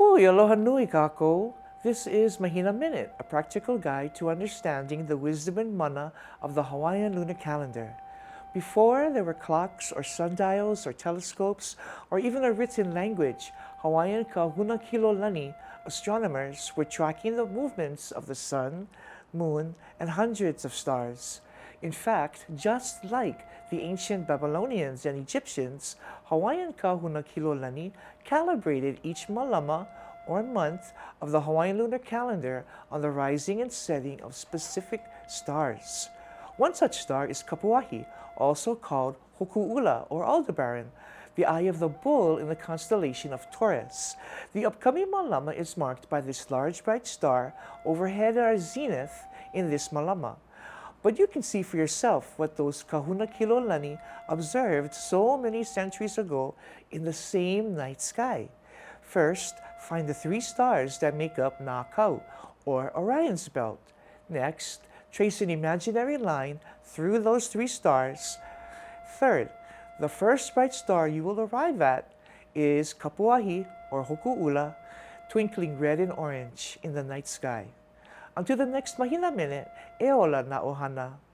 Hui, aloha nui kako. This is Mahina Minute, a practical guide to understanding the wisdom and mana of the Hawaiian lunar calendar. Before there were clocks or sundials or telescopes or even a written language, Hawaiian kahunakilolani astronomers were tracking the movements of the sun, moon, and hundreds of stars. In fact, just like the ancient Babylonians and Egyptians, Hawaiian kahunakilolani calibrated each malama or month of the Hawaiian lunar calendar on the rising and setting of specific stars. One such star is Kapuahi, also called Hoku'ula or Aldebaran, the eye of the bull in the constellation of Taurus. The upcoming malama is marked by this large bright star overhead at our zenith in this malama. But you can see for yourself what those kahunakilolani observed so many centuries ago in the same night sky. First, find the 3 stars that make up Nākau, or Orion's belt. Next, trace an imaginary line through those 3 stars. Third, the first bright star you will arrive at is Kapuahi, or Hoku'ula, twinkling red and orange in the night sky. Until the next Mahina Minute, e ola na ohana.